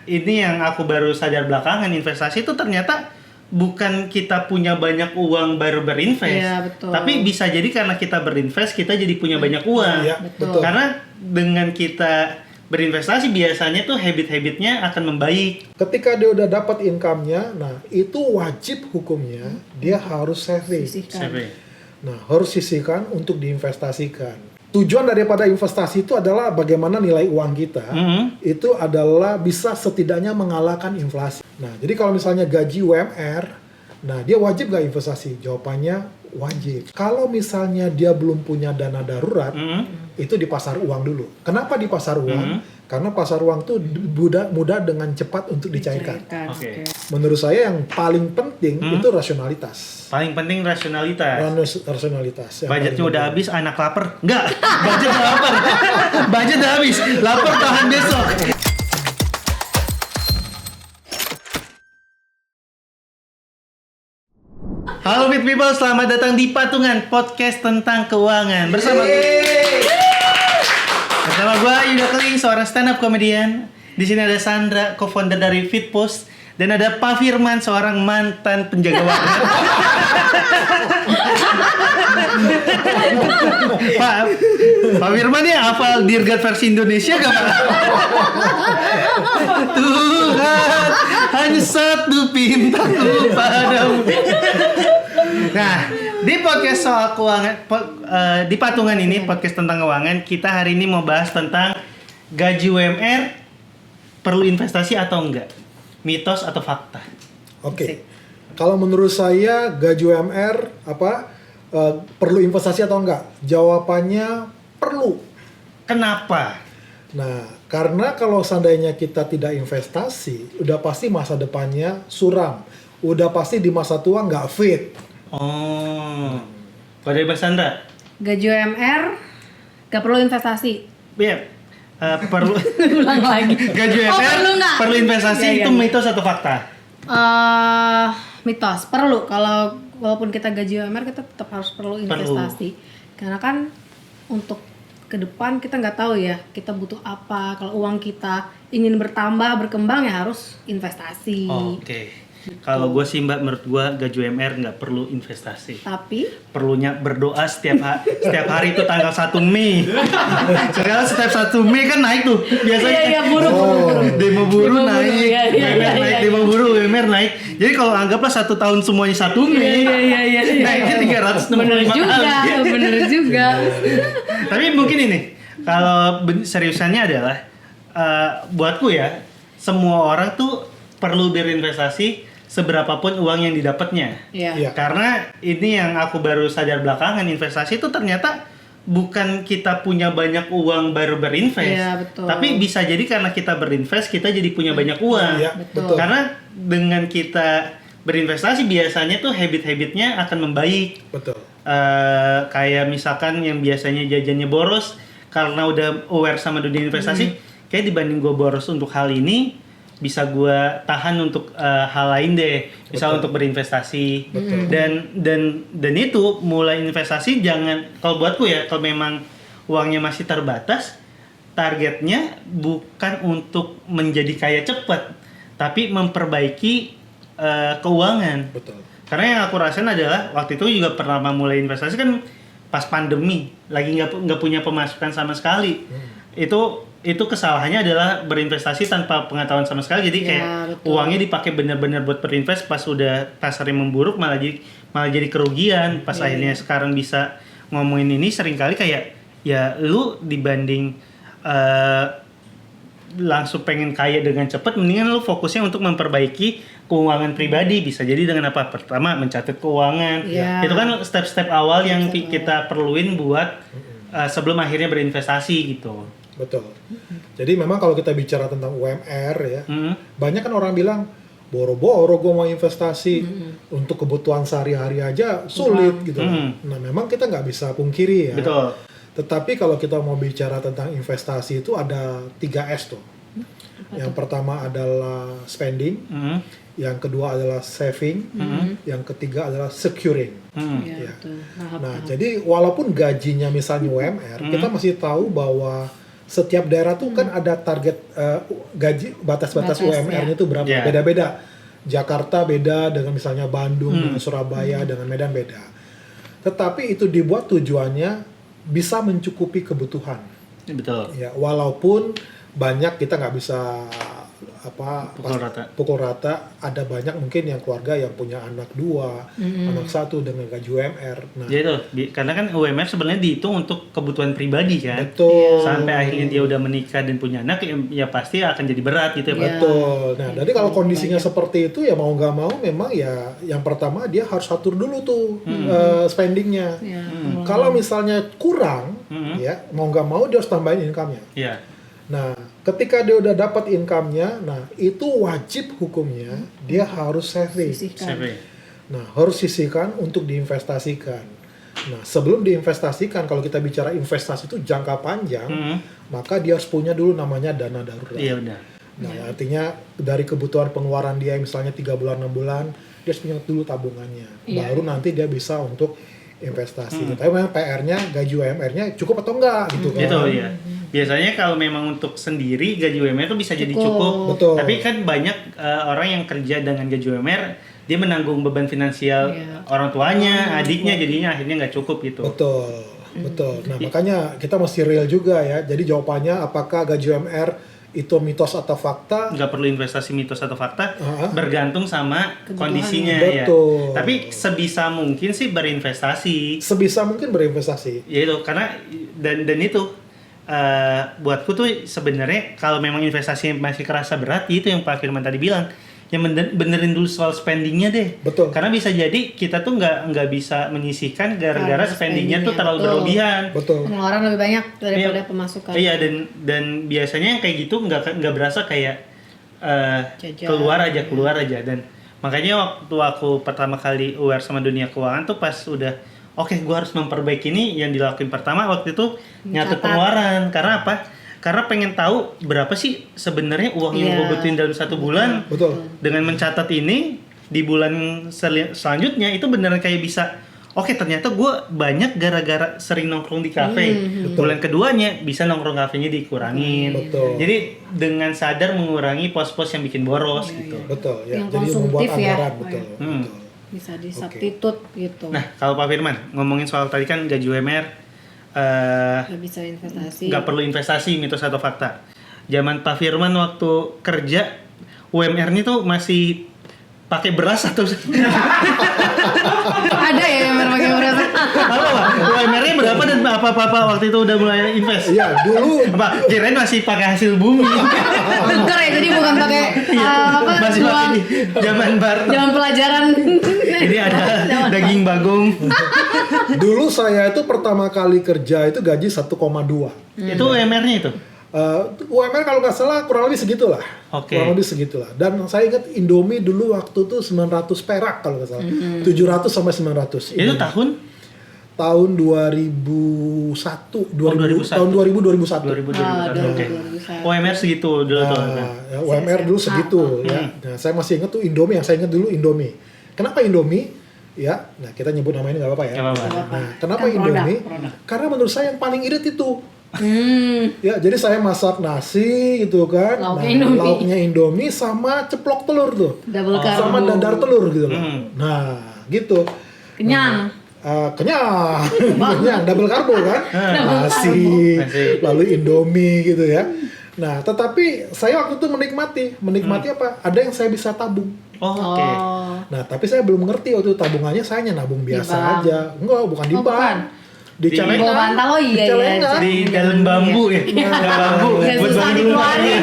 ini yang aku baru sadar belakangan, investasi itu ternyata bukan kita punya banyak uang baru berinvest. Iya, betul. Tapi bisa jadi karena kita berinvest kita jadi punya banyak uang. Iya, betul. Karena dengan kita berinvestasi biasanya tuh habit-habitnya akan membaik. Ketika dia udah dapat income-nya, nah itu wajib hukumnya dia harus saving. Sisihkan. Nah, harus sisihkan untuk diinvestasikan. Tujuan daripada investasi itu adalah bagaimana nilai uang kita itu adalah bisa setidaknya mengalahkan inflasi. Nah, jadi kalau misalnya gaji UMR, nah dia wajib nggak investasi? Jawabannya wajib. Kalau misalnya dia belum punya dana darurat, itu di pasar uang dulu. Kenapa di pasar uang? Karena pasar uang tuh mudah dengan cepat untuk dicairkan. Oke. Menurut saya yang paling penting itu rasionalitas. Paling penting rasionalitas. Rasionalitas. Budgetnya udah habis, anak lapar. Enggak, budget udah lapar. Budget udah habis, lapar tahan besok. Halo Fit People, selamat datang di Patungan, podcast tentang keuangan. Bersama gue Yuda Keling, seorang stand up comedian. Di sini ada Sandra, co-founder dari Fitpost, dan ada Pak Firman, seorang mantan penjaga warga. Pak Firman ya hafal Dirgat versi Indonesia gak Pak? Tuhan, hanya satu pintaku padamu. Nah, di podcast soal keuangan, di Patungan ini, podcast tentang keuangan, kita hari ini mau bahas tentang gaji UMR perlu investasi atau enggak? Mitos atau fakta? Oke. Kalau menurut saya gaji UMR perlu investasi atau enggak? Jawabannya perlu. Kenapa? Nah, karena kalau seandainya kita tidak investasi, udah pasti masa depannya suram. Udah pasti di masa tua nggak fit. Oh. Kalau dari Mbak Sandra? Gaji UMR gak perlu investasi. Iya. Perlu. Ulang lagi. Gaji UMR perlu investasi, itu mitos atau fakta? Mitos. Perlu. Kalau walaupun kita gaji UMR kita tetap harus perlu investasi. Karena kan untuk ke depan kita nggak tahu ya kita butuh apa. Kalau uang kita ingin bertambah, berkembang ya harus investasi. Oke. Kalau gue sih Mbak, menurut gue gaji UMR nggak perlu investasi. Tapi perlunya berdoa setiap hari itu tanggal 1 Mei. Sekarang setiap 1 Mei kan naik tuh biasanya. Iya, buru-buru. Demo buruh naik, Iya. naik, demo buruh UMR naik. Jadi kalau anggaplah 1 tahun semuanya 1 Mei. Iya. Naiknya 365 kali. Bener juga. Tapi mungkin ini, kalau seriusannya adalah buatku ya, semua orang tuh perlu berinvestasi seberapapun uang yang didapatnya. Iya. Karena ini yang aku baru sadar belakangan, investasi itu ternyata bukan kita punya banyak uang baru berinvest. Iya, betul. Tapi bisa jadi karena kita berinvest kita jadi punya banyak uang. Iya, betul. Karena dengan kita berinvestasi biasanya tuh habit-habitnya akan membaik. Betul. Kayak misalkan yang biasanya jajannya boros, karena udah aware sama dunia investasi, kayak dibanding gue boros untuk hal ini, bisa gue tahan untuk hal lain deh, misal untuk berinvestasi. Dan itu mulai investasi jangan, kalau buatku ya, kalau memang uangnya masih terbatas, targetnya bukan untuk menjadi kaya cepat, tapi memperbaiki keuangan. Betul. Karena yang aku rasain adalah waktu itu juga pertama mulai investasi kan pas pandemi, lagi nggak punya pemasukan sama sekali. Itu kesalahannya adalah berinvestasi tanpa pengetahuan sama sekali. Jadi kayak uangnya dipakai benar-benar buat berinvest, pas udah pasarnya memburuk malah jadi kerugian. Pas akhirnya sekarang bisa ngomongin ini, seringkali kayak ya lu dibanding langsung pengen kaya dengan cepat, mendingan lu fokusnya untuk memperbaiki keuangan pribadi. Bisa jadi dengan apa? Pertama, mencatat keuangan. Itu kan step-step awal yang kita perluin buat sebelum akhirnya berinvestasi gitu. Betul. Jadi memang kalau kita bicara tentang UMR ya, banyak kan orang bilang boro-boro gue mau investasi untuk kebutuhan sehari-hari aja sulit gitu. Nah memang kita nggak bisa pungkiri ya. Betul. Tetapi kalau kita mau bicara tentang investasi itu ada 3S tuh. Yang pertama adalah spending, yang kedua adalah saving, yang ketiga adalah securing. Ya. Nah, jadi walaupun gajinya misalnya UMR, kita masih tahu bahwa setiap daerah tuh kan ada target gaji batas-batas Batas, UMR-nya ya. tuh berapa? Ya. Beda-beda. Jakarta beda dengan misalnya Bandung, dengan Surabaya, Hmm. dengan Medan beda. Tetapi itu dibuat tujuannya bisa mencukupi kebutuhan. Betul. Ya, walaupun banyak kita nggak bisa pukul rata. Ada banyak mungkin yang keluarga yang punya anak 2, anak 1 dengan gaji UMR. Nah, Jadi tuh, karena kan UMR sebenarnya dihitung untuk kebutuhan pribadi kan. betul. Sampai akhirnya dia udah menikah dan punya anak, ya pasti akan jadi berat gitu ya Pak. Iya. Betul. Nah, jadi kalau kondisinya seperti itu ya mau nggak mau memang ya yang pertama dia harus atur dulu tuh spendingnya. Ya, Kalau misalnya kurang, ya mau nggak mau dia harus tambahin income-nya. Iya. Nah, ketika dia udah dapat income-nya, nah itu wajib hukumnya dia harus saving. sisihkan. Saving. Nah, harus sisihkan untuk diinvestasikan. Nah, sebelum diinvestasikan, kalau kita bicara investasi itu jangka panjang, maka dia harus punya dulu namanya dana darurat. Iya benar. Nah, artinya dari kebutuhan pengeluaran dia misalnya 3 bulan, 6 bulan, dia harus punya dulu tabungannya. Iya. Baru nanti dia bisa untuk investasi. Tapi memang PR-nya, gaji UMR-nya cukup atau enggak gitu kan. Itu ya. Biasanya kalau memang untuk sendiri gaji UMR itu bisa jadi cukup. Betul. Tapi kan banyak orang yang kerja dengan gaji UMR, dia menanggung beban finansial Iya. orang tuanya, adiknya, jadinya akhirnya nggak cukup gitu. Betul, betul. Nah, makanya kita mesti real juga ya. Jadi jawabannya apakah gaji UMR itu mitos atau fakta? Nggak perlu investasi mitos atau fakta, Ah. bergantung sama Kebutuhan. kondisinya Betul. ya. Tapi sebisa mungkin sih berinvestasi. Sebisa mungkin berinvestasi. Ya itu karena dan itu buatku tuh sebenarnya kalau memang investasi masih kerasa berat, itu yang Pak Firman tadi bilang, yang benerin dulu soal spendingnya deh. Betul. Karena bisa jadi kita tuh nggak bisa menyisihkan gara-gara Karena spendingnya tuh terlalu betul. berlebihan. Betul. Pengeluaran lebih banyak daripada pemasukan. Iya, dan biasanya yang kayak gitu nggak berasa kayak Jajan. keluar aja. Dan makanya waktu aku pertama kali aware sama dunia keuangan tuh pas udah oke, gue harus memperbaiki ini, yang dilakuin pertama waktu itu nyatet Mencatat. pengeluaran. Karena apa? Karena pengen tahu berapa sih sebenarnya uang yang Iya. gue butuhin dalam 1 bulan. Betul. Dengan mencatat ini di bulan selanjutnya itu beneran kayak bisa, oke ternyata gue banyak gara-gara sering nongkrong di kafe. Bulan keduanya bisa nongkrong kafenya dikurangin. Betul. Jadi dengan sadar mengurangi pos-pos yang bikin boros gitu. Betul ya. Yang Jadi membuat konsumtif ya. anggaran betul. Hmm. Betul. Bisa disubstitute gitu. Nah, kalau Pak Firman ngomongin soal tadi kan gaji UMR Nggak bisa investasi. nggak perlu investasi, mitos atau fakta. Zaman Pak Firman waktu kerja UMR-nya tuh masih pakai beras atau Ada ya yang pakai beras. apa Pak? UMR-nya berapa dan apa waktu itu udah mulai invest? Iya, dulu Apa kirain masih pakai hasil bumi? Tuker ya, jadi bukan pakai apa Masih uang pakai di zaman bar. zaman pelajaran. Ini ada daging bagong. dulu saya itu pertama kali kerja itu gaji 1,2. Itu UMR-nya itu. UMR kalau nggak salah kurang lebih segitulah. Oke. Kurang lebih segitulah. Dan saya ingat Indomie dulu waktu itu 900 perak kalau nggak salah. 700 sampai 900. Itu tahun Tahun 2001, 2001. tahun 2000 2001. 2000. Oke. UMR segitu dulu tuh. Nah, ya, UMR dulu segitu ya. Nah, saya masih ingat tuh Indomie, yang saya ingat dulu Indomie. Kenapa Indomie? Ya, nah kita nyebut nama ini nggak apa-apa ya. Nggak apa-apa. Nah, kenapa Kan produk, Indomie? produk. Karena menurut saya yang paling irit itu. Hmm. Ya, jadi saya masak nasi gitu kan. Lauknya Indomie. Lauknya Indomie sama ceplok telur tuh. Double karbo. Sama dadar telur gitu loh. Nah, gitu. Kenyang. Kenyang, kenyang, double karbo kan, nasi, Nasi. lalu Indomie gitu ya. Nah, tetapi saya waktu itu menikmati apa? Ada yang saya bisa tabung. Oh, oke. Oh. Nah, tapi saya belum ngerti waktu itu tabungannya saya hanya nabung biasa bank. aja. Enggak, bukan di Oh, bank. bukan. Di Di celengan. Bawa bantal, oh iya, Di iya. celengan. Di dalam bambu ya. Dalam bambu. Nggak Buat susah bambu. dikeluarin.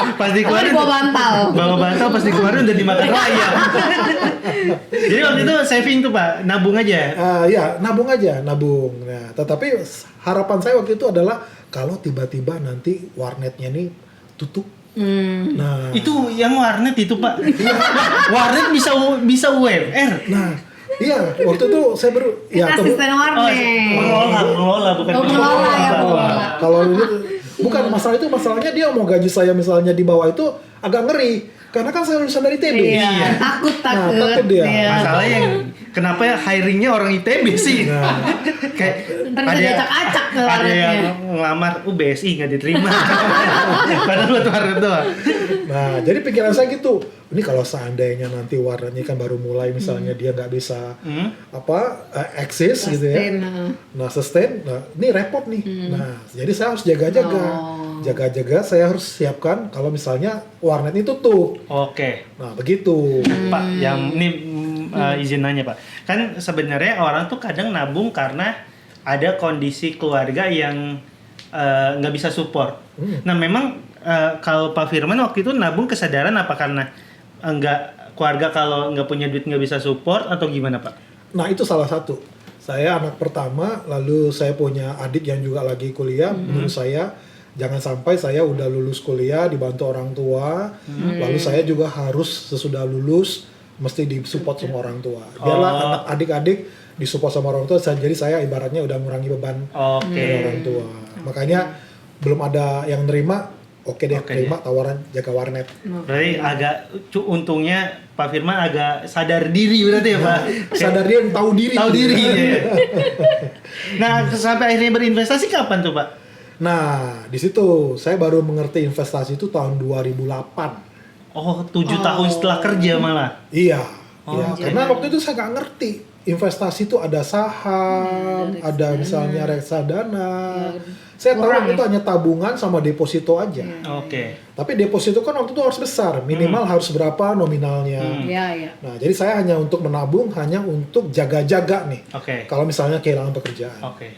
Pas Apa dikeluarin dibawa bantal? bawa bantal, pas dikeluarin udah dimakan raya. Jadi waktu itu saving tuh Pak, nabung aja. Ya, nabung aja, nabung. Nah, tetapi harapan saya waktu itu adalah kalau tiba-tiba nanti warnetnya nih tutup. Nah, Itu yang warnet itu Pak. Warnet bisa UMR. nah, iya, waktu itu saya baru ya Asisten warnet. Mengelola bukan Oh, mengelola ya, mengelola. kalau ini bukan masalahnya dia mau gaji saya misalnya di bawah itu agak ngeri. Karena kan saya lulusan dari ITB. Iya, takut. takut dia. Iya. Masalahnya kenapa ya hiringnya orang ITB sih? Nah, Kayak Ntar bisa diacak-acak ke ada warnetnya. yang ngelamar BSI nggak diterima. Padahal buat warnet doang. nah, jadi pikiran saya gitu. Ini kalau seandainya nanti warnanya kan baru mulai, misalnya dia nggak bisa eksis gitu ya. Sustain, heeh. Nah, sustain. Nah, ini repot nih. Nah, jadi saya harus jaga-jaga. Jaga-jaga saya harus siapkan kalau misalnya warnet ini tutup. Oke. Nah, begitu. Pak, yang ini izin nanya Pak. Kan sebenarnya orang tuh kadang nabung karena ada kondisi keluarga yang nggak bisa support. Nah, memang kalau Pak Firman waktu itu nabung kesadaran apa karena nggak keluarga kalau nggak punya duit nggak bisa support atau gimana Pak? Nah, itu salah satu. Saya anak pertama, lalu saya punya adik yang juga lagi kuliah. Menurut saya, jangan sampai saya udah lulus kuliah, dibantu orang tua, lalu saya juga harus sesudah lulus, mesti disupport sama orang tua. Biarlah anak adik-adik disupport sama orang tua, jadi saya ibaratnya udah ngurangi beban dari orang tua. Makanya belum ada yang nerima, oke deh, terima tawaran jaga warnet. Berarti agak untungnya Pak Firman agak sadar diri berarti ya Pak. Sadar dia yang tahu diri. Tahu diri. Ya. Nah, sampai akhirnya berinvestasi kapan tuh Pak? Nah, di situ saya baru mengerti investasi itu tahun 2008. Oh, 7 tahun setelah kerja malah. Iya, karena waktu itu saya nggak ngerti investasi itu ada saham, ada misalnya reksadana. Saya tahu waktu itu hanya tabungan sama deposito aja. Oke. Tapi deposito kan waktu itu harus besar, minimal harus berapa nominalnya. Iya. Nah, jadi saya hanya untuk menabung, hanya untuk jaga-jaga nih. Oke. Kalau misalnya kehilangan pekerjaan. Oke.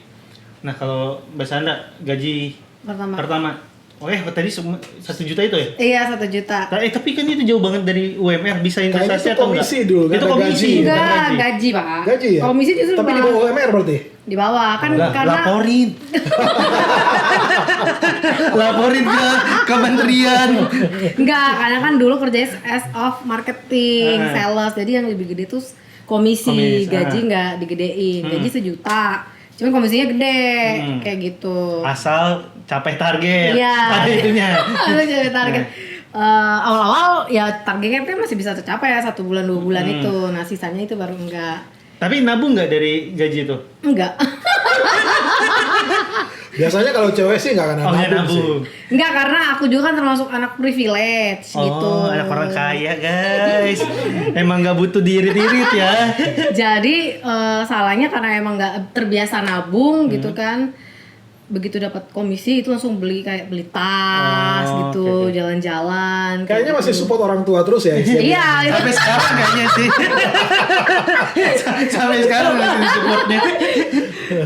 Nah, kalau Mbak Sandra gaji pertama. Tadi 1 juta itu ya? Iya, 1 juta. Tapi kan itu jauh banget dari UMR, bisa Kayaknya investasi itu atau komisi enggak? dulu, kan Itu ada komisi. gaji. Enggak, gaji Pak. Gaji ya? Komisi justru Tapi di malah bawah UMR berarti? di bawah kan Lah, karena laporin. Laporin ke kementerian. enggak, karena kan dulu kerjanya as of marketing, sales. Jadi yang lebih gede tuh komisi. Gaji enggak digedein. Gaji 1 juta. Cuman komisinya gede, kayak gitu. Asal capai target. Iya. Ada itunya. Ada capai target. Awal-awal ya targetnya kan masih bisa tercapai ya 1 bulan 2 bulan itu. Nah sisanya itu baru enggak. Tapi nabung nggak dari gaji itu? Enggak. Biasanya kalau cewek sih nggak akan nabung sih. Enggak, karena aku juga kan termasuk anak privilege gitu. Anak orang kaya guys. Emang nggak butuh diirit-irit ya. Jadi salahnya karena emang nggak terbiasa nabung gitu kan. Begitu dapat komisi itu langsung beli tas gitu, jalan-jalan. Kayaknya gitu. masih support orang tua terus ya. Iya. Sampai sekarang kayaknya sih. Sampai sekarang masih supportnya.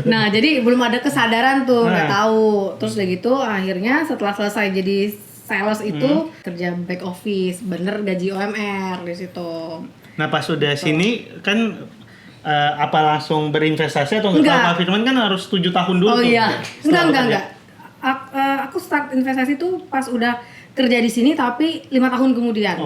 Nah, jadi belum ada kesadaran tuh, nggak tahu. Terus udah gitu akhirnya setelah selesai jadi sales itu kerja back office, bener gaji UMR di situ. Nah, pas udah sini kan apa langsung berinvestasi atau enggak? Kalau Pak Firman kan harus 7 tahun dulu. Oh tuh. iya, enggak. Aku start investasi tuh pas udah kerja di sini tapi 5 tahun kemudian.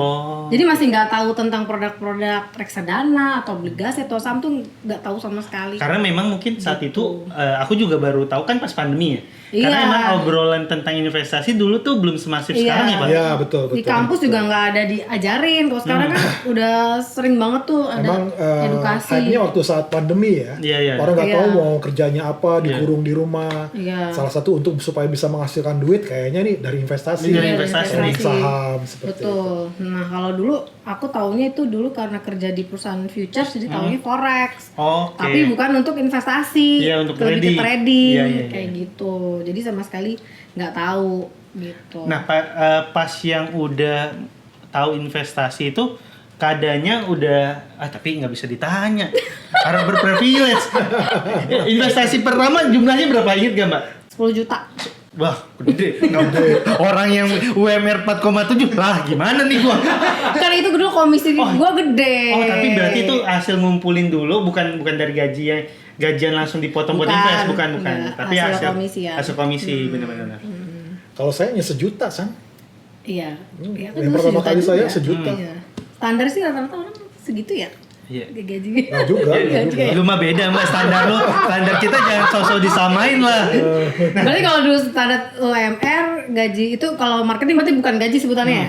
Jadi masih nggak tahu tentang produk-produk reksadana atau obligasi atau saham tuh nggak tahu sama sekali. Karena memang mungkin saat itu aku juga baru tahu kan pas pandemi ya. Karena emang obrolan tentang investasi dulu tuh belum semasif sekarang ya Pak. Iya betul. Di kampus juga nggak ada diajarin. Kalau sekarang kan udah sering banget tuh ada Emang edukasi. hype-nya waktu saat pandemi ya. Iya. Orang nggak tahu mau kerjanya apa, dikurung di rumah. Iya. Salah satu untuk supaya bisa menghasilkan duit kayaknya nih dari investasi. Dari investasi. Dari saham seperti Betul. itu. Nah kalau dulu aku taunya itu dulu karena kerja di perusahaan futures jadi taunya forex. Oke. Tapi bukan untuk investasi. Iya, untuk lebih trading. ke trading Iya. kayak gitu. Jadi sama sekali nggak tahu gitu. Nah, pas yang udah tahu investasi itu keadaannya udah tapi nggak bisa ditanya karena berprivilege. Investasi pertama jumlahnya berapa, inget gak Mbak? 10 juta. Wah, gede. Orang yang UMR 4,7 lah gimana nih gua? Kan itu dulu komisi gua gede. Oh, tapi berarti itu hasil ngumpulin dulu, bukan dari gajian langsung dipotong buat invest, bukan. Enggak, Tapi hasil komisi ya. Hasil komisi benar-benar. Kalau saya hanya 1 juta, San. Iya. Iya, kan Yang dulu pertama 1 kali juta saya juga. 1 juta. Iya. Standar sih rata-rata orang segitu ya. Iya. gaji. Nggak juga, nggak juga. Lu mah beda Mbak, standar lu. Standar kita jangan sosok disamain lah. Berarti kalau dulu standar UMR gaji itu kalau marketing berarti bukan gaji sebutannya ya.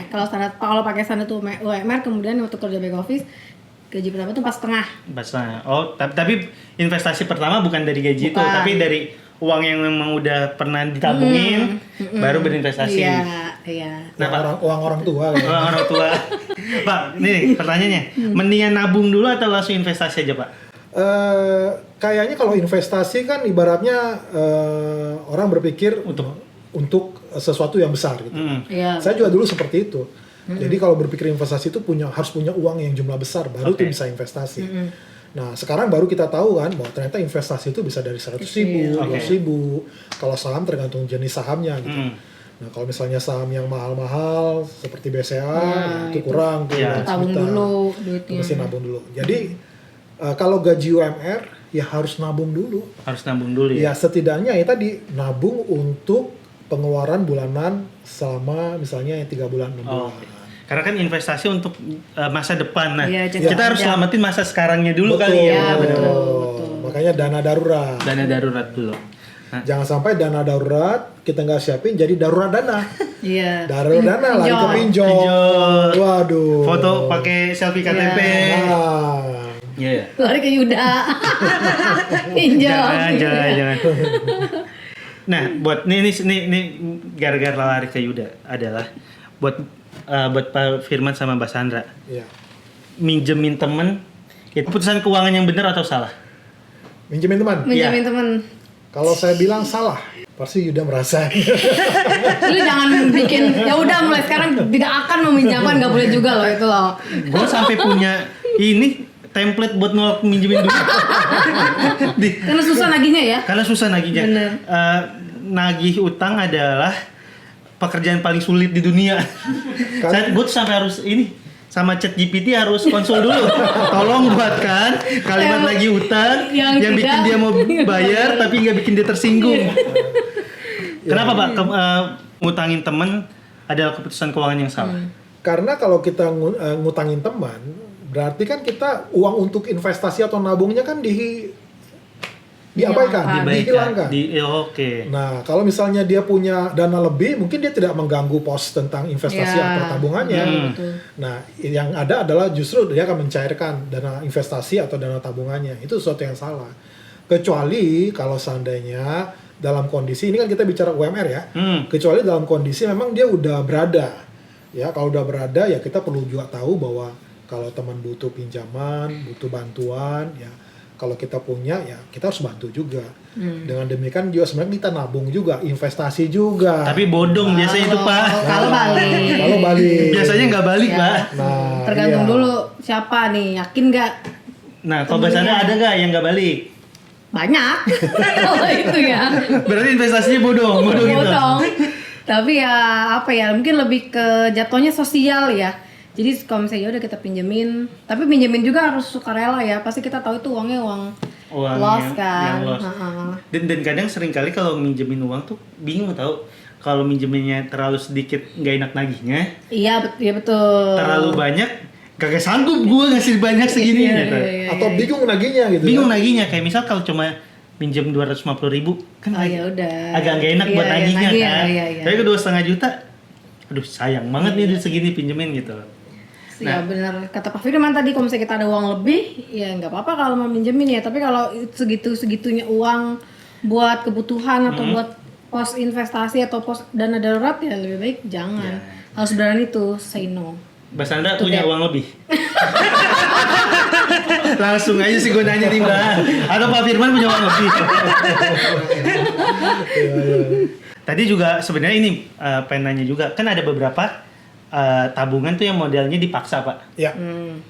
Kalau pakai standar itu UMR kemudian waktu kerja back office gaji pertama itu 4,5. Basah. Oh, tapi investasi pertama bukan dari gaji itu, Bukan. tapi dari uang yang memang udah pernah ditabungin, baru berinvestasi. Iya. Nah, Pak, Uang orang tua. Kan? orang tua. Pak, ini pertanyaannya, mendingan nabung dulu atau langsung investasi aja, Pak? Kayaknya kalau investasi kan ibaratnya orang berpikir untuk sesuatu yang besar gitu. Iya. Saya juga dulu seperti itu. Jadi kalau berpikir investasi itu harus punya uang yang jumlah besar baru tuh bisa investasi. Nah sekarang baru kita tahu kan bahwa ternyata investasi itu bisa dari 100.000, 200.000. Kalau saham tergantung jenis sahamnya gitu. Nah kalau misalnya saham yang mahal-mahal seperti BCA ya, itu kurang tuh. Tabung dulu duitnya. Mesti nabung dulu. Jadi kalau gaji UMR ya harus nabung dulu. Harus nabung dulu Ya ya. setidaknya ya tadi nabung untuk pengeluaran bulanan selama misalnya 3 bulan 6 bulan. Karena kan investasi untuk masa depan. Nah, Iya, kita harus selamatin masa sekarangnya dulu kali ya. Betul. Makanya dana darurat. Dana darurat dulu. Nah, Jangan sampai dana darurat kita nggak siapin jadi darurat dana. Iya. Darurat dana lagi ke pinjol. Pinjol. Waduh. foto pakai selfie KTP. Nah, Iya. Lari ke Yuda. Pinjol. Jangan. Nah, buat ini gara-gara lari ke Yuda adalah buat Pak Firman sama Mbak Sandra. iya. Minjemin temen, itu keputusan keuangan yang benar atau salah? Minjemin teman. Minjemin temen. Kalau saya bilang salah, pasti Yuda merasa. Lu jangan bikin ya udah mulai sekarang tidak akan meminjamkan, nggak boleh juga loh itu loh. Gue sampai punya ini template buat nolak minjemin duit. Karena susah nagihnya ya. Karena susah nagihnya. Bener. Nagih utang adalah pekerjaan paling sulit di dunia. Gue tuh sampai harus ini sama ChatGPT harus konsul dulu. Tolong buatkan kalimat lagi utang yang bikin dia mau bayar tapi nggak bikin dia tersinggung. Kenapa Pak? Ngutangin temen adalah keputusan keuangan yang salah. Karena kalau kita ngutangin teman, berarti kan kita uang untuk investasi atau nabungnya kan diabaikan, dihilangkan. Oke. Nah, kalau misalnya dia punya dana lebih, mungkin dia tidak mengganggu pos tentang investasi atau tabungannya. Nah, yang ada adalah justru dia akan mencairkan dana investasi atau dana tabungannya. Itu sesuatu yang salah. Kecuali kalau seandainya dalam kondisi, ini kan kita bicara UMR ya, kecuali dalam kondisi memang dia udah berada. Ya, kalau udah berada ya kita perlu juga tahu bahwa kalau teman butuh pinjaman, butuh bantuan, ya kalau kita punya ya kita harus bantu juga. Dengan demikian juga sebenarnya kita nabung juga, investasi juga. Tapi bodong biasanya itu Pak. Kalau balik. Kalau balik. Biasanya nggak balik Pak. Nah, Tergantung iya. dulu siapa nih, yakin nggak? Nah, kalau bahasanya ada nggak yang nggak balik? Banyak. Kalau itu ya. Berarti investasinya bodong gitu. Bodong. Tapi ya apa ya, mungkin lebih ke jatuhnya sosial ya. Jadi kalau misalnya udah kita pinjemin, tapi pinjemin juga harus sukarela ya. Pasti kita tahu itu uangnya uang loss kan. Yang loss. Dan kadang sering kali kalau minjemin uang tuh bingung tau. Kalau minjeminnya terlalu sedikit nggak enak nagihnya. Iya betul. Terlalu banyak kagak sanggup gue ngasih banyak segini gitu. Atau bingung nagihnya gitu. Bingung ya. nagihnya, kayak misal kalau cuma minjem 250.000 kan ya udah. agak nggak enak buat nagihnya kan. Iya. Tapi ke 2,5 juta, aduh sayang banget nih duit segini pinjemin gitu. Ya benar kata Pak Firman tadi, kalau misalnya kita ada uang lebih ya nggak apa-apa kalau mau minjemin ya, tapi kalau segitunya uang buat kebutuhan atau buat pos investasi atau pos dana darurat ya lebih baik jangan. Harus berani tuh say no. Mbak Sandra punya uang lebih? Langsung aja sih gue nanya nih Mbak. Atau Pak Firman punya uang lebih? Tadi juga sebenarnya ini pengen nanya juga, kan ada beberapa tabungan tuh yang modelnya dipaksa Pak. Ya.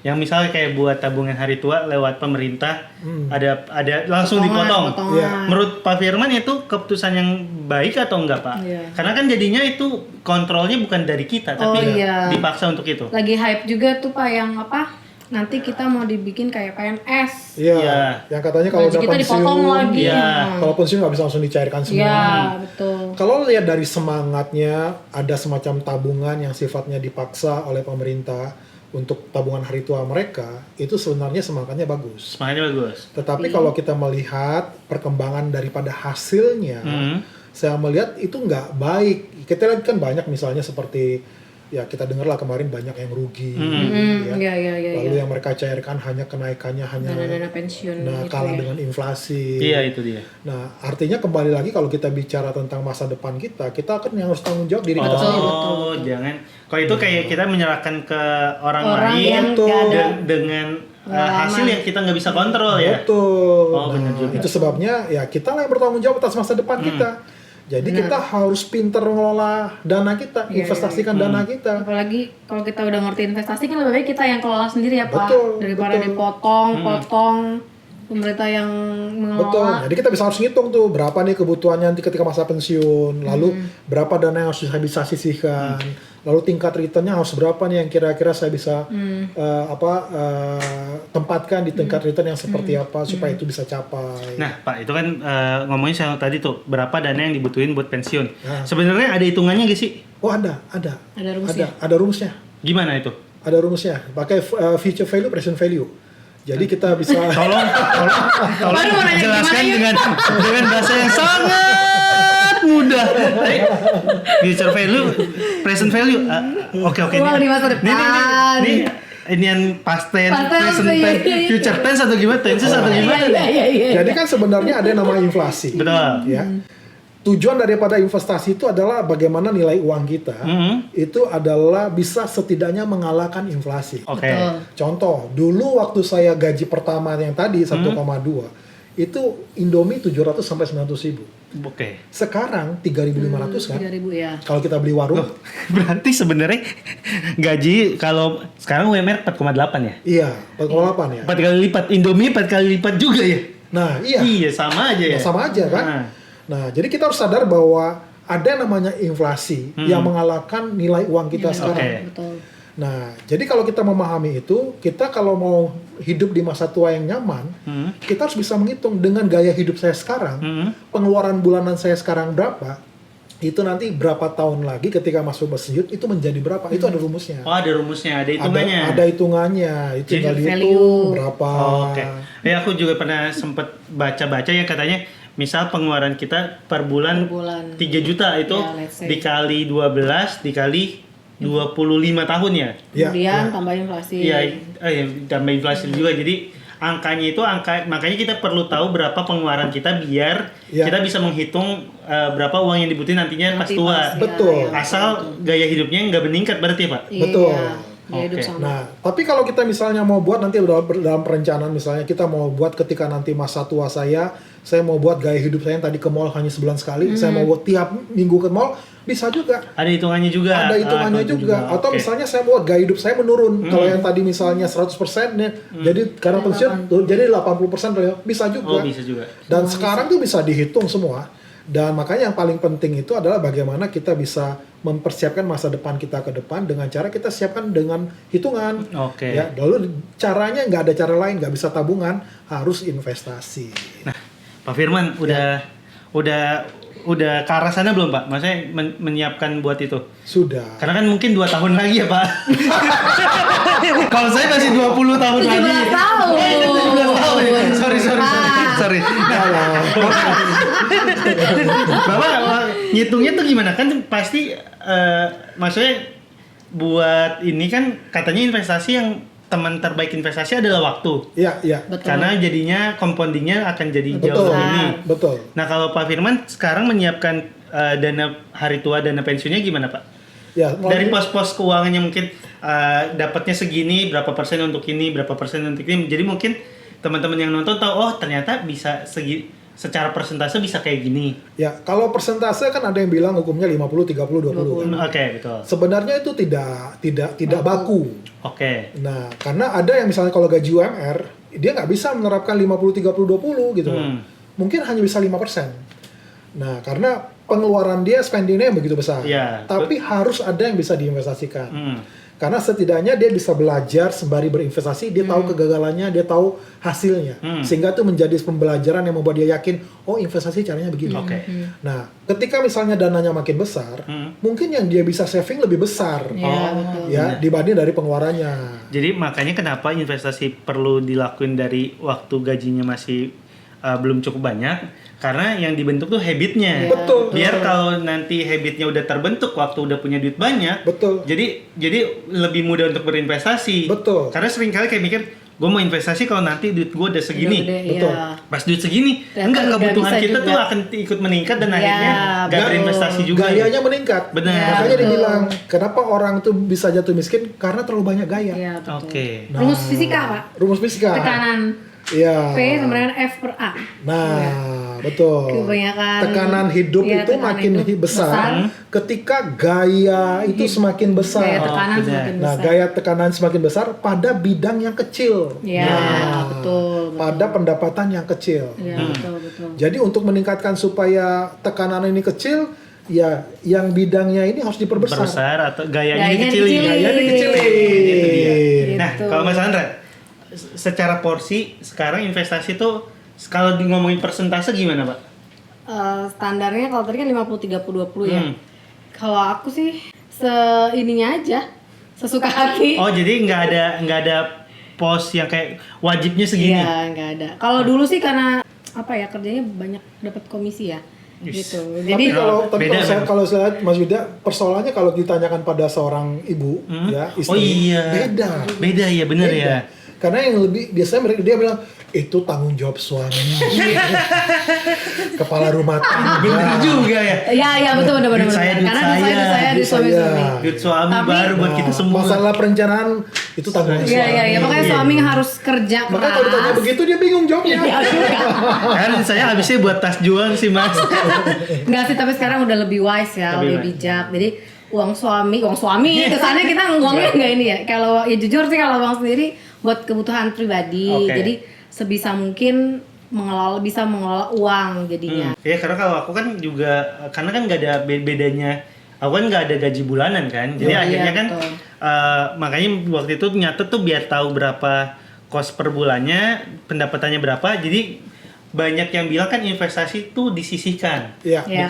Yang misalnya kayak buat tabungan hari tua lewat pemerintah, ada langsung dipotong. Iya. Menurut Pak Firman itu keputusan yang baik atau enggak Pak? Iya. Karena kan jadinya itu kontrolnya bukan dari kita, tapi dipaksa untuk itu. Lagi hype juga tuh Pak yang apa? Nanti kita mau dibikin kayak PNS. Iya. Yang katanya kalau Gaji udah kita dipotong pensiun, lagi. Iya. kalau pensiun nggak bisa langsung dicairkan semua. Iya, betul. Kalau lihat dari semangatnya, ada semacam tabungan yang sifatnya dipaksa oleh pemerintah untuk tabungan hari tua mereka, itu sebenarnya semangatnya bagus. Semangatnya bagus. Tetapi kalau kita melihat perkembangan daripada hasilnya, saya melihat itu nggak baik. Kita lihat kan banyak misalnya seperti, ya kita dengarlah kemarin banyak yang rugi, ya. Lalu yang mereka cairkan hanya kenaikannya hanya dana pensiun kalah dengan inflasi. Iya, itu dia. Nah, artinya kembali lagi kalau kita bicara tentang masa depan kita kan yang harus tanggung jawab diri kita sendiri. Oh, jangan. Kalau itu kayak kita menyerahkan ke orang Orang lain yang nggak ada dengan hasil yang kita nggak bisa kontrol ya. Betul. Oh, benar juga. Itu sebabnya ya kita lah yang bertanggung jawab atas masa depan kita. Jadi kita harus pinter mengelola dana kita, investasikan dana kita. Apalagi kalau kita udah ngerti investasi kan lebih baik kita yang kelola sendiri ya Pak. Betul, Daripada betul. dipotong pemerintah yang mengelola. Betul. Jadi kita bisa harus ngitung tuh berapa nih kebutuhannya nanti ketika masa pensiun, lalu berapa dana yang harus saya bisa sisihkan, lalu tingkat returnnya harus berapa nih yang kira-kira saya bisa tempatkan di tingkat return yang seperti apa supaya itu bisa capai. Nah, Pak, itu kan ngomongin soal tadi tuh berapa dana yang dibutuhin buat pensiun. Nah. Sebenarnya ada hitungannya gak sih? Oh ada rumusnya. ada rumusnya. Gimana itu? Ada rumusnya. Pakai future value, present value. Jadi kita bisa Tolong Baru mau nanya jelaskan gimana, dengan bahasa yang sangat mudah. Future value, present value. Oke. Uang di masa depan. Ini yang past tense, Past tense, present iya, tense, iya. future tense atau gimana? Tenses atau gimana? Iya. Jadi kan sebenarnya ada yang namanya inflasi. Betul. Ya. Tujuan daripada investasi itu adalah bagaimana nilai uang kita itu adalah bisa setidaknya mengalahkan inflasi. Oke. Betul. Contoh, dulu waktu saya gaji pertama yang tadi 1,2 itu Indomie 700 sampai 900 ribu. Oke. Sekarang 3.500 kan? 3.000 ya. Kalau kita beli warung, Berarti sebenarnya gaji kalau sekarang UMR 4,8 ya? iya 4,8 ya. 4 kali lipat. Indomie 4 kali lipat juga ya? Nah iya, Iya, sama aja ya. nah, sama aja kan? Nah jadi kita harus sadar bahwa ada yang namanya inflasi yang mengalahkan nilai uang kita sekarang. Oke. Betul. Nah, jadi kalau kita memahami itu, kita kalau mau hidup di masa tua yang nyaman, kita harus bisa menghitung dengan gaya hidup saya sekarang, pengeluaran bulanan saya sekarang berapa, itu nanti berapa tahun lagi ketika masuk pensiun itu menjadi berapa, itu ada rumusnya. Oh, ada rumusnya, ada hitungannya. Ada hitungannya, itu Jadi tinggal value. dihitung berapa. Oke. Ya, aku juga pernah sempet baca-baca yang katanya misal pengeluaran kita per bulan, 3 juta itu Ya, let's say. dikali 12 dikali 25 tahun ya. Ya, Kemudian ya. tambah inflasi. Iya, tambah inflasi juga. Jadi angkanya itu makanya kita perlu tahu berapa pengeluaran kita biar Ya. kita bisa menghitung berapa uang yang dibutuhin nantinya pas Nanti tua. pas, ya, Betul. ya, Asal gaya hidupnya nggak meningkat berarti ya, Pak? Iya, Betul. Gaya hidup Oke. sama. Nah, tapi kalau kita misalnya mau buat nanti dalam perencanaan, misalnya kita mau buat ketika nanti masa tua saya mau buat gaya hidup saya yang tadi ke mall hanya sebulan sekali, saya mau buat tiap minggu ke mall, bisa juga. Ada hitungannya juga. Ada hitungannya itu juga. Atau Oke. misalnya saya buat gaya hidup saya menurun. Kalau yang tadi misalnya 100% nih, jadi karena pensiun tuh jadi 80% bisa juga. Oh, bisa juga. Dan sekarang tuh bisa dihitung semua. Dan makanya yang paling penting itu adalah bagaimana kita bisa mempersiapkan masa depan kita ke depan dengan cara kita siapkan dengan hitungan. Oke. Ya, lalu caranya nggak ada cara lain, nggak bisa tabungan, harus investasi. Nah, Pak Firman udah ke arah sana belum, Pak? Maksudnya menyiapkan buat itu? Sudah. Karena kan mungkin 2 tahun lagi ya, Pak. Kalau saya masih 20 tahun 17 lagi. tahun. 17 tahun. Sorry. Nah, Bapak ngitungnya tuh gimana? Kan pasti maksudnya buat ini kan katanya investasi yang teman terbaik investasi adalah waktu. Iya, iya. Betul. Karena jadinya compoundingnya akan jadi Betul. jauh lebih ini. Betul. Nah, kalau Pak Firman sekarang menyiapkan dana hari tua, dana pensiunnya gimana, Pak? Ya, Dari pos-pos keuangannya mungkin dapatnya segini, berapa persen untuk ini, berapa persen untuk ini. Jadi mungkin teman-teman yang nonton tahu, oh ternyata bisa secara persentase bisa kayak gini. ya, kalau persentase kan ada yang bilang hukumnya 50 30 20 kan. Oke, betul. Sebenarnya itu tidak baku. Oke. Nah, karena ada yang misalnya kalau gaji UMR, dia nggak bisa menerapkan 50 30 20 gitu. Mungkin hanya bisa 5%. Nah, karena pengeluaran dia, spendingnya yang begitu besar. Iya. Tapi harus ada yang bisa diinvestasikan. Hmm. Karena setidaknya dia bisa belajar sembari berinvestasi, dia tahu kegagalannya, dia tahu hasilnya. Sehingga itu menjadi pembelajaran yang membuat dia yakin, oh investasi caranya begini. Oke. Nah, ketika misalnya dananya makin besar, mungkin yang dia bisa saving lebih besar. Iya, betul. Ya, dibanding dari pengeluarannya. Jadi makanya kenapa investasi perlu dilakuin dari waktu gajinya masih belum cukup banyak, karena yang dibentuk tuh habitnya. Betul. Biar kalau nanti habitnya udah terbentuk waktu udah punya duit banyak, Betul. jadi lebih mudah untuk berinvestasi. Betul. Karena seringkali kayak mikir, gue mau investasi kalau nanti duit gue udah segini. Udah gede, Betul. iya. Pas duit segini, Ternyata enggak, nggak kebutuhan bisa kita juga. tuh akan ikut meningkat dan Iya, akhirnya nggak betul. berinvestasi juga. Gayanya meningkat. Benar. Iya, Makanya betul. dibilang, kenapa orang tuh bisa jatuh miskin? Karena terlalu banyak gaya. Iya, betul. Oke. Rumus fisika, Pak. Rumus fisika. Tekanan Iya. P sama dengan F per A. Nah, betul. Kebanyakan tekanan hidup iya, itu tekanan makin hidup besar ketika gaya itu semakin Gaya besar. tekanan benar. semakin Nah, besar. gaya tekanan semakin besar pada bidang yang kecil. Iya, Nah, betul. pada pendapatan yang kecil. Iya, betul. Jadi untuk meningkatkan supaya tekanan ini kecil, ya yang bidangnya ini harus diperbesar. Besar atau gayanya Gayanya dikecilin. dikecilin. Gayanya dikecilin. Itu dia. Nah, Gitu. kalau Mas Andra, secara porsi sekarang investasi tuh kalau di ngomongin persentase gimana, Pak? Standarnya kalau tadi kan 50-30-20 ya. Hmm. Kalau aku sih seininya aja, sesuka hati. Oh, jadi nggak ada pos yang kayak wajibnya segini. Iya, nggak ada. Kalau dulu sih karena apa ya, kerjanya banyak dapat komisi ya. Yes. Gitu. Tapi Jadi Beda memang. kalau saya lihat Mas Yuda, persoalannya kalau ditanyakan pada seorang ibu, ya istri, Oh iya. beda. Beda ya, bener Beda. ya. Karena yang lebih biasanya dia bilang itu tanggung jawab suami, kepala rumah tangga. Bener juga ya. ya betul benar. Duit saya, duit Karena saya, duit duit suami. saya. Duit suami Tapi- baru buat kita semua. Masalah perencanaan itu tanggung jawab Iya suami. makanya Iya. suami harus kerja Makanya kalau ditanya keras. begitu dia bingung jawabnya. Iya juga. Kan saya habisnya buat tas jual sih, Mas. Enggak sih, tapi sekarang udah lebih wise ya, Lebih lebih wise. bijak. Jadi uang suami kesannya kita uangnya enggak ini ya. Kalau ya jujur sih kalau uang sendiri buat kebutuhan pribadi. Oke. Jadi sebisa mungkin bisa mengelola uang jadinya. Ya karena kalau aku kan juga karena kan nggak ada bedanya. Aku kan nggak ada gaji bulanan kan, jadi Iya, akhirnya kan betul. makanya waktu itu nyatet tuh biar tahu berapa kos per bulannya, pendapatannya berapa. Jadi banyak yang bilang kan investasi tuh disisihkan, Iya. Iya.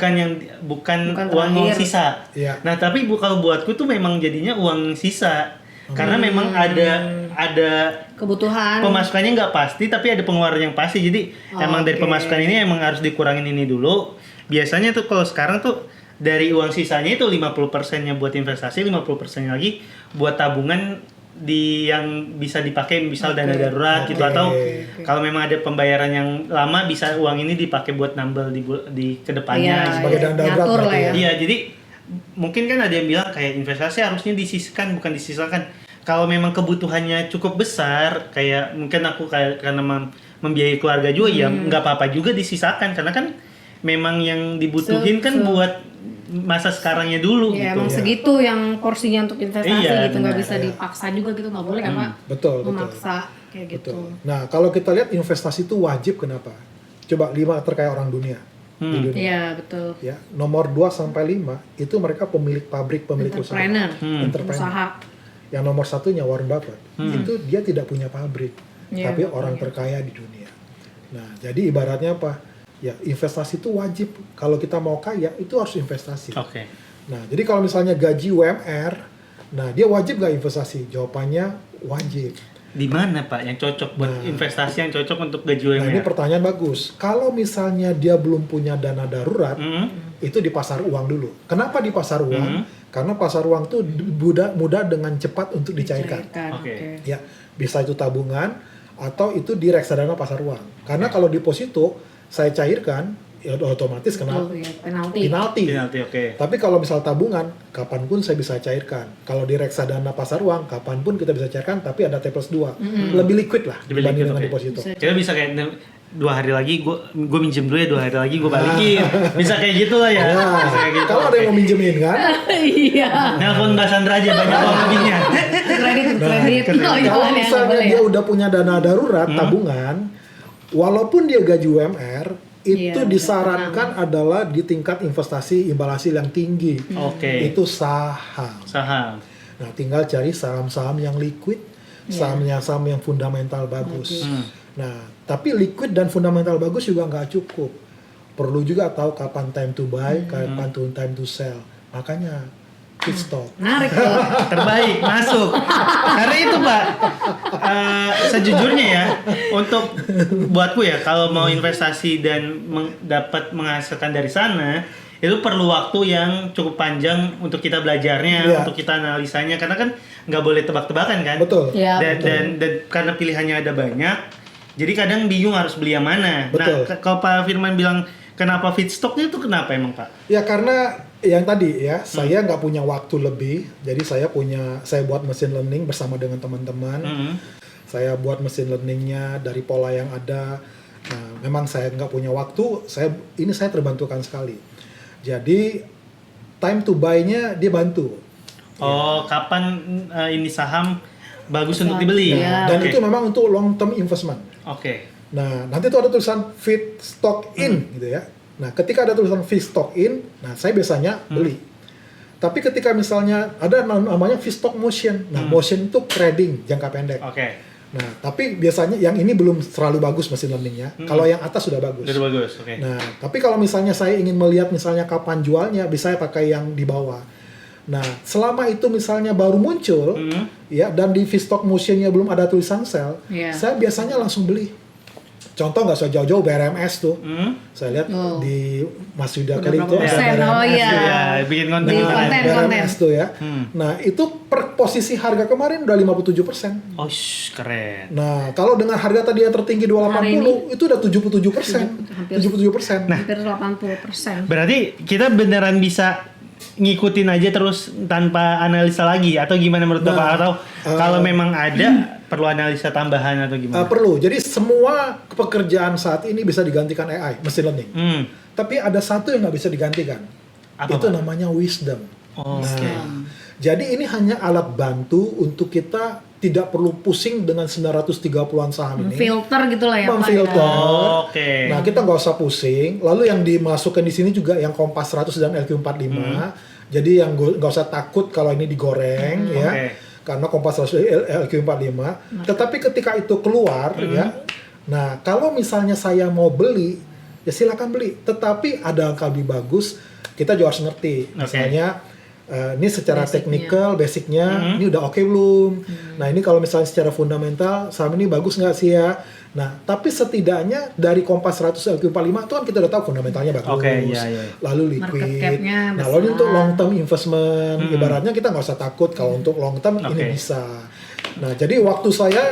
bukan Bukan uang terakhir. sisa. Iya. Nah tapi kalau buatku tuh memang jadinya uang sisa, karena memang ada Kebutuhan. pemasukannya nggak pasti tapi ada pengeluaran yang pasti, jadi emang dari Oke. pemasukan ini emang harus dikurangin ini dulu. Biasanya tuh kalau sekarang tuh dari uang sisanya itu 50%-nya buat investasi, 50%-nya lagi buat tabungan yang bisa dipakai misal dana darurat gitu, Oke. atau kalau memang ada pembayaran yang lama bisa uang ini dipakai buat nambel di kedepannya. Iya, sebagai dana darurat nyatur lah berarti ya. ya. Iya, jadi mungkin kan ada yang bilang kayak investasi harusnya disisihkan, bukan disisakan. Kalau memang kebutuhannya cukup besar, kayak mungkin aku karena membiayai keluarga juga, ya nggak apa-apa juga disisakan, karena kan memang yang dibutuhin kan buat masa sekarangnya dulu Ya gitu. emang segitu yang porsinya untuk investasi Iya, gitu, nggak benar, bisa iya. dipaksa juga gitu, nggak boleh kan Pak? Betul, betul. Memaksa kayak gitu. Betul. Nah, kalau kita lihat investasi itu wajib kenapa? Coba 5 terkaya orang dunia. Di dunia. Iya betul. Ya, nomor 2 sampai 5 itu mereka pemilik pabrik, pemilik usaha. Entrepreneur, Entrepreneur. usaha. Yang nomor satunya Warren Buffett. Itu dia tidak punya pabrik, Iya, tapi nggak orang punya. terkaya di dunia. Nah, jadi ibaratnya apa? Ya, investasi itu wajib. Kalau kita mau kaya, itu harus investasi. Oke. Nah, jadi kalau misalnya gaji UMR, nah dia wajib nggak investasi? Jawabannya wajib. Di mana Pak yang cocok buat investasi yang cocok untuk gaji Nah, ini UMR? pertanyaan bagus. Kalau misalnya dia belum punya dana darurat, Hmm. itu di pasar uang dulu. Kenapa di pasar uang? Karena pasar uang tuh mudah dengan cepat untuk dicairkan. Oke. Ya, bisa itu tabungan atau itu di reksadana pasar uang. Karena kalau deposito saya cairkan, ya otomatis kena Oh, iya, penalti. penalti. Penalti, oke. Tapi kalau misal tabungan, kapanpun saya bisa cairkan. Kalau di reksadana pasar uang, kapanpun kita bisa cairkan, tapi ada T+2. Lebih liquid lah Lebih dibanding liquid, dengan oke. deposito. Kita bisa kayak 2 hari lagi gue minjem dulu ya, 2 hari lagi gue balikin. Bisa kayak gitu lah ya. Nah, Bisa kayak gitu. kalau ada yang mau minjemin kan, Iya. Nelpon Mbak Sandra aja banyak uang lebihnya. Kredit. Oh, iya, kalau nggak misalnya boleh dia ya. udah punya dana darurat, tabungan, walaupun dia gaji UMR, itu Iya, disarankan adalah di tingkat investasi imbal hasil yang tinggi. Oke. Itu saham. Saham. Nah, tinggal cari saham-saham yang liquid, saham yang fundamental bagus. Nah, tapi liquid dan fundamental bagus juga nggak cukup. Perlu juga tahu kapan time to buy, kapan time to sell. Makanya feedstock. Menarik tuh. Terbaik masuk. Karena itu Pak, sejujurnya ya, untuk buatku ya, kalau mau investasi dan dapat menghasilkan dari sana, itu perlu waktu yang cukup panjang untuk kita belajarnya, Iya. untuk kita analisanya, karena kan nggak boleh tebak-tebakan kan. Betul. Iya, Dan karena pilihannya ada banyak, jadi kadang bingung harus beli yang mana. Betul. Nah, kalau Pak Firman bilang kenapa feedstocknya itu kenapa emang Pak? Ya karena yang tadi ya, saya nggak punya waktu lebih, jadi saya buat mesin learning bersama dengan teman-teman. Saya buat mesin learningnya dari pola yang ada. Nah, memang saya nggak punya waktu, saya terbantukan sekali. Jadi time to buy-nya dia bantu. Oh, kapan ini saham bagus untuk dibeli? Iya. Dan Oke. itu memang untuk long term investment. Oke. Nah, nanti tuh ada tulisan feedstock in gitu ya. Nah, ketika ada tulisan feedstock in, nah saya biasanya beli. Tapi ketika misalnya ada namanya feedstock motion. Nah, motion itu trading jangka pendek. Oke. Nah, tapi biasanya yang ini belum terlalu bagus mesin learningnya. Kalau yang atas sudah bagus. Udah bagus. Oke. Nah, tapi kalau misalnya saya ingin melihat misalnya kapan jualnya, bisa saya pakai yang di bawah. Nah, selama itu misalnya baru muncul, ya, dan di feedstock motionnya belum ada tulisan sell, Iya. saya biasanya langsung beli. Contoh nggak usah jauh-jauh BRMS tuh. Saya lihat Oh. di Mas Yuda Udah kali itu berapa ada persen? BRMS. Oh iya. Iya, bikin konten. Di juga. konten. BRMS tuh ya. Nah, itu per posisi harga kemarin udah 57%. Oh, keren. Nah, kalau dengan harga tadi yang tertinggi 280, itu udah 77%. Hampir. 77%. Hampir 80%. Berarti kita beneran bisa ngikutin aja terus tanpa analisa lagi atau gimana menurut Bapak? Atau kalau memang ada perlu analisa tambahan atau gimana? Perlu. Jadi semua pekerjaan saat ini bisa digantikan AI, machine learning. Tapi ada satu yang nggak bisa digantikan. Apa, Itu Pak? namanya wisdom. Oh, Nah, jadi ini hanya alat bantu untuk kita tidak perlu pusing dengan 930-an saham ini. Filter gitu lah ya Pak. Memfilter. Oh, oke. Nah, kita nggak usah pusing. Lalu yang dimasukkan di sini juga yang Kompas 100 dan LQ45. Jadi yang nggak usah takut kalau ini digoreng ya. Oke. Karena Kompas 100 LQ45. Tetapi ketika itu keluar ya. Nah, kalau misalnya saya mau beli, ya silakan beli. Tetapi ada angka lebih bagus, kita juga harus ngerti. Misalnya ini secara teknikal, basicnya, ini udah oke belum? Nah, ini kalau misalnya secara fundamental, saham ini bagus nggak sih ya? Nah, tapi setidaknya dari Kompas 100 LQ45 itu kan kita udah tahu fundamentalnya bagus. Oke, iya, iya. Lalu Market liquid. cap-nya Nah, lalu besar. untuk long term investment, ibaratnya kita nggak usah takut kalau untuk long term ini Oke. bisa. Nah, jadi waktu saya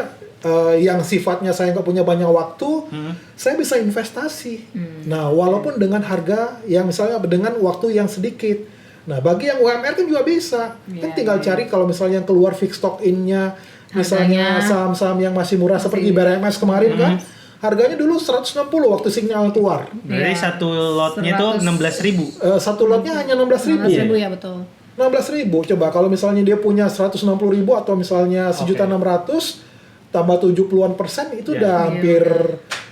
yang sifatnya saya nggak punya banyak waktu, saya bisa investasi. Nah, walaupun dengan harga yang misalnya dengan waktu yang sedikit. Nah, bagi yang UMR kan juga bisa. Kan tinggal cari kalau misalnya yang keluar fixed stock in-nya, misalnya Harganya. saham-saham yang masih murah seperti BRMS kemarin kan, harganya dulu 160 waktu sinyal keluar. Berarti satu lotnya tuh 16.000. Satu lotnya hanya 16.000. 16.000 ya betul. 16.000. Coba kalau misalnya dia punya 160.000 atau misalnya 1.600.000 tambah 70-an% itu Ya. udah hampir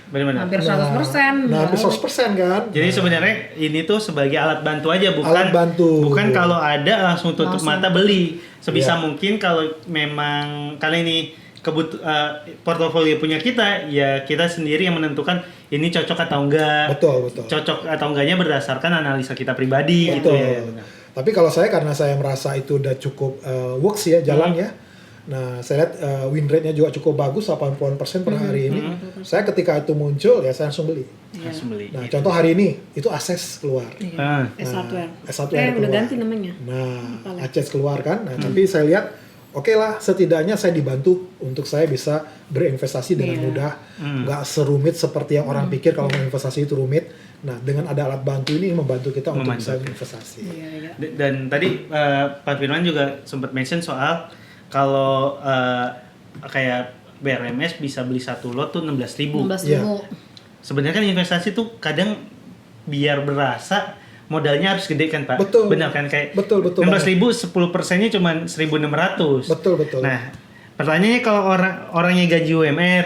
Benar-benar. Hampir 100%. Nah, hampir 100% kan. Jadi sebenarnya ini tuh sebagai alat bantu aja, bukan Alat bantu. bukan kalau ada langsung tutup mata beli. Sebisa Iya. mungkin kalau memang kali ini portofolio punya kita, ya kita sendiri yang menentukan ini cocok atau enggak. Betul, betul. Cocok atau enggaknya berdasarkan analisa kita pribadi gitu Betul. ya. Tapi kalau saya karena saya merasa itu udah cukup works ya jalan ya. Nah, saya lihat win rate-nya juga cukup bagus 80% per hari ini. Saya ketika itu muncul ya saya langsung beli. Langsung beli. Nah, contoh hari ini itu Access keluar. Ah. S1R. S1R udah keluar. ganti namanya. Nah, Access keluar kan. Nah, tapi saya lihat oke lah, setidaknya saya dibantu untuk saya bisa berinvestasi dengan mudah. Nggak serumit seperti yang orang pikir kalau mau investasi itu rumit. Nah, dengan ada alat bantu ini membantu kita untuk bisa berinvestasi. Iya. Dan tadi Pak Firman juga sempat mention soal kalau kayak BRMS bisa beli satu lot tuh 16.000. 16.000. Sebenarnya kan investasi tuh kadang biar berasa modalnya harus gede kan Pak? Betul. Benar kan kayak Betul, betul 16.000 10%-nya cuma 1.600. Betul. Nah, pertanyaannya kalau orangnya gaji UMR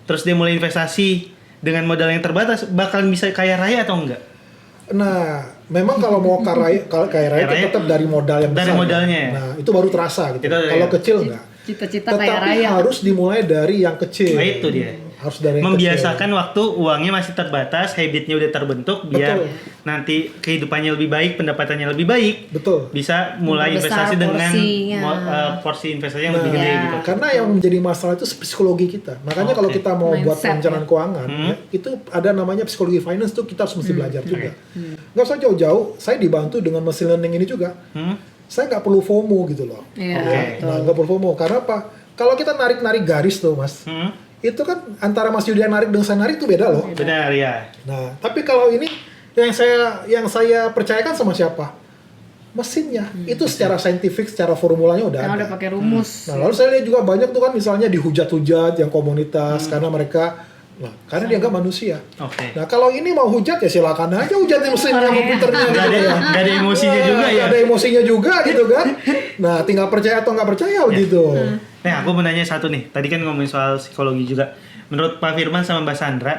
terus dia mulai investasi dengan modal yang terbatas bakalan bisa kaya raya atau enggak? Nah, memang kalau mau kaya raya itu tetap dari modal yang besar. Dari modalnya ya? Nah, itu baru terasa gitu. Itu Kalau ya. kecil enggak. Cita-cita kaya Tetapi raya. harus dimulai dari yang kecil. Nah, itu dia. Harus dari yang Membiasakan waktu uangnya masih terbatas, habitnya udah terbentuk, biar Betul. nanti kehidupannya lebih baik, pendapatannya lebih baik, kecil. Betul. bisa mulai Memperbesar investasi dengan porsinya. porsi investasi yang lebih Nah, gede Ya. gitu. Karena yang menjadi masalah itu psikologi kita. Makanya kalau Oke. kita mau buat Mindset, perencanaan ya. keuangan, ya, itu ada namanya psikologi finance tuh kita harus mesti belajar juga. Nggak usah jauh-jauh, saya dibantu dengan machine learning ini juga. Saya nggak perlu FOMO gitu loh. Iya, Oke. betul. Nah, nggak perlu FOMO. Karena apa? Kalau kita narik-narik garis tuh, Mas, itu kan antara Mas Yudi yang narik dengan saya narik itu beda loh. Benar ya. Nah, tapi kalau ini yang saya percayakan sama siapa? Mesinnya. Itu secara saintifik, secara formulanya udah Karena ada. udah pakai rumus. Nah, lalu saya lihat juga banyak tuh kan misalnya dihujat-hujat yang komunitas karena mereka karena dia nggak manusia. Oke. Nah, kalau ini mau hujat ya silakan aja hujatin mesinnya komputernya Nggak gitu ada, ya. nggak ada emosinya juga ya. Nggak ada emosinya juga gitu kan. Nah, tinggal percaya atau nggak percaya gitu. Nah, aku mau nanya satu nih. Tadi kan ngomongin soal psikologi juga. Menurut Pak Firman sama Mbak Sandra,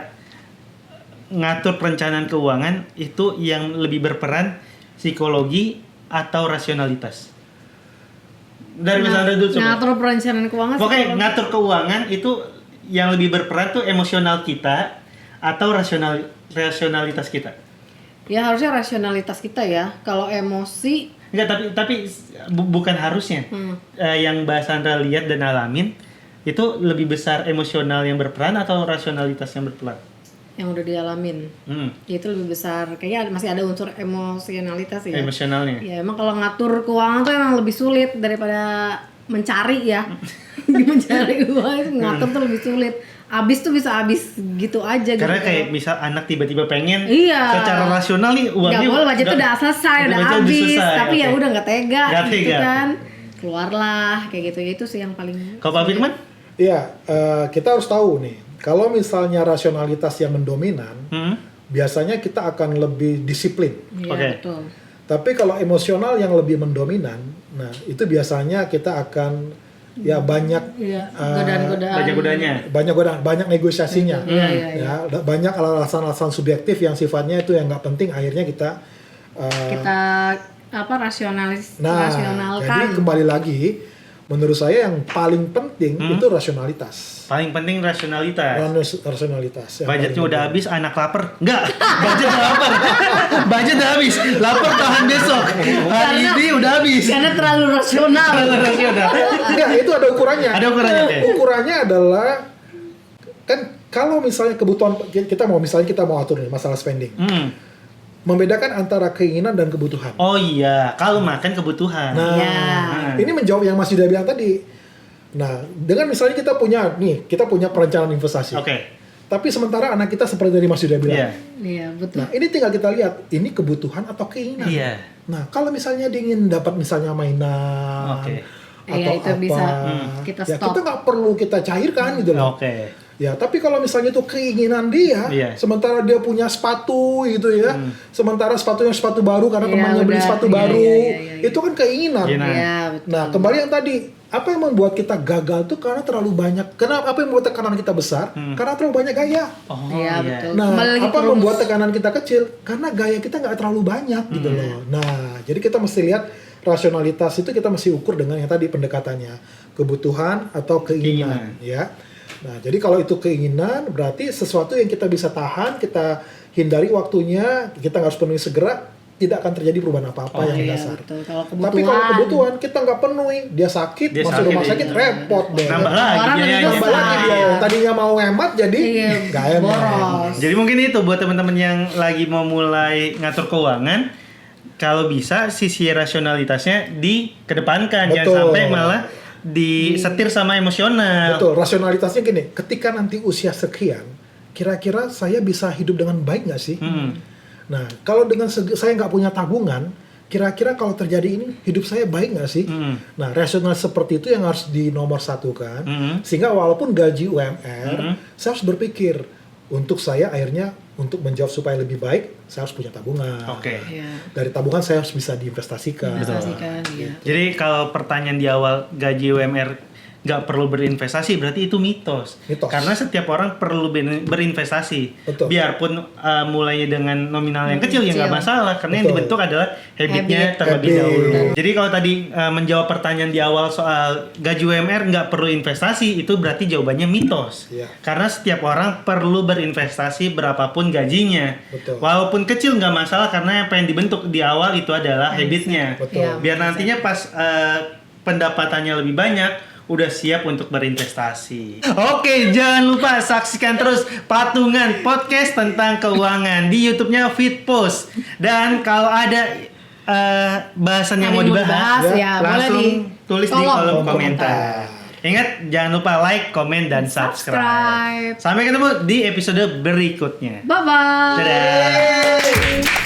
ngatur perencanaan keuangan itu yang lebih berperan psikologi atau rasionalitas? Dari Mbak Sandra dulu coba. Ngatur perencanaan keuangan. Pokoknya psikologi. ngatur keuangan itu yang lebih berperan tuh emosional kita atau rasionalitas kita. Ya harusnya rasionalitas kita ya. Kalau emosi, Enggak, tapi bukan harusnya. Yang Mbak Sandra lihat dan alamin itu lebih besar emosional yang berperan atau rasionalitas yang berperan? yang udah dialamin, itu lebih besar. Kayaknya masih ada unsur emosionalitas ya. Emosionalnya. Ya emang kalau ngatur keuangan tuh emang lebih sulit daripada mencari ya. Mencari uang itu ngatur tuh lebih sulit. Abis tuh bisa abis gitu aja. Karena gitu. kayak misal anak tiba-tiba pengen Iya. secara rasional nih uangnya Nggak boleh, budget tuh udah selesai, udah budget habis, selesai, tapi ya oke. udah nggak tega, Nggak gitu tega. kan. Keluarlah kayak gitu. Ya itu sih yang paling. Kalau Pak Firman? Iya, kita harus tahu nih, kalau misalnya rasionalitas yang mendominan, biasanya kita akan lebih disiplin. Iya Oke. betul. Tapi kalau emosional yang lebih mendominan, nah itu biasanya kita akan ya banyak Iya, godaan-godaan. Banyak godanya. banyak negosiasinya. Iya, iya, iya. Ya, banyak alasan-alasan subjektif yang sifatnya itu yang nggak penting, akhirnya kita Kita rasionalkan. jadi kembali lagi, menurut saya yang paling penting itu rasionalitas. Paling penting rasionalitas. Rasionalitas. yang Budgetnya paling udah penting. habis, anak lapar. Enggak, budget udah lapar. Budget udah habis, lapar tahan besok. Hari ini udah habis. Karena terlalu rasional. Rasional. Enggak, itu ada ukurannya. Ada ukurannya, oke. Ukurannya adalah kan kalau misalnya kebutuhan kita mau atur nih masalah spending. Membedakan antara keinginan dan kebutuhan. Oh iya, kalau makan kebutuhan. Nah, Ya. ini menjawab yang Mas Yuda bilang tadi. Nah, dengan misalnya kita punya perencanaan investasi. Oke. Tapi sementara anak kita seperti dari Mas Yuda bilang. Iya. Iya betul. Nah, ini tinggal kita lihat, ini kebutuhan atau keinginan. Iya. Nah, kalau misalnya dia ingin dapat misalnya mainan Oke. atau Iya, itu apa, bisa kita ya stop. kita nggak perlu kita cairkan gitu loh. Oke. Ya, tapi kalau misalnya itu keinginan dia, Iya. sementara dia punya sepatu gitu ya, sementara sepatunya sepatu baru karena Iya, temannya beli udah. sepatu Iya, baru, iya. itu kan keinginan. Iya, Iya betul. Nah, kembali yang tadi, apa yang membuat kita gagal tuh karena terlalu banyak. Kenapa? Apa yang membuat tekanan kita besar? Karena terlalu banyak gaya. Oh Iya betul. Nah, Kembali lagi apa ke yang rumus. membuat tekanan kita kecil? Karena gaya kita nggak terlalu banyak gitu loh. Nah, jadi kita mesti lihat rasionalitas itu kita mesti ukur dengan yang tadi pendekatannya, kebutuhan atau keinginan, ya. Nah, jadi kalau itu keinginan berarti sesuatu yang kita bisa tahan, kita hindari waktunya, kita nggak harus penuhi segera, tidak akan terjadi perubahan apa-apa yang Iya dasar. betul. Kalau Tapi kalau kebutuhan kita nggak penuhi, dia sakit, Dia masuk sakit, rumah sakit, iya. repot deh. Nambah lagi Orang biayanya. lebih Nambah lagi dia yang tadinya mau hemat jadi Iya, nggak hemat. boros. Jadi mungkin itu buat teman-teman yang lagi mau mulai ngatur keuangan, kalau bisa sisi rasionalitasnya dikedepankan, jangan Betul. sampai malah disetir sama emosional. Betul, rasionalitasnya gini, ketika nanti usia sekian, kira-kira saya bisa hidup dengan baik nggak sih? Nah, kalau dengan saya nggak punya tabungan, kira-kira kalau terjadi ini, hidup saya baik nggak sih? Nah, rasional seperti itu yang harus dinomorsatukan, sehingga walaupun gaji UMR, saya harus berpikir, untuk saya akhirnya, untuk menjawab supaya lebih baik, saya harus punya tabungan. Oke. Iya. Dari tabungan saya harus bisa diinvestasikan. Investasikan, iya. Jadi kalau pertanyaan di awal gaji UMR nggak perlu berinvestasi, berarti itu mitos. Karena setiap orang perlu berinvestasi. Betul. Biarpun mulainya dengan nominal yang kecil ya nggak masalah, karena yang dibentuk adalah habitnya terlebih dahulu. Jadi kalau tadi menjawab pertanyaan di awal soal gaji UMR nggak perlu investasi, itu berarti jawabannya mitos. Karena setiap orang perlu berinvestasi berapapun gajinya. Walaupun kecil nggak masalah, karena apa yang dibentuk di awal itu adalah habitnya. Biar nantinya pas pendapatannya lebih banyak, udah siap untuk berinvestasi. Oke, jangan lupa saksikan terus Patungan Podcast tentang keuangan di YouTube-nya Fitpost. Dan kalau ada bahasan yang mau dibahas, langsung tulis di kolom komentar. Ingat, jangan lupa like, komen, dan subscribe. Sampai ketemu di episode berikutnya. Bye-bye. Dadah.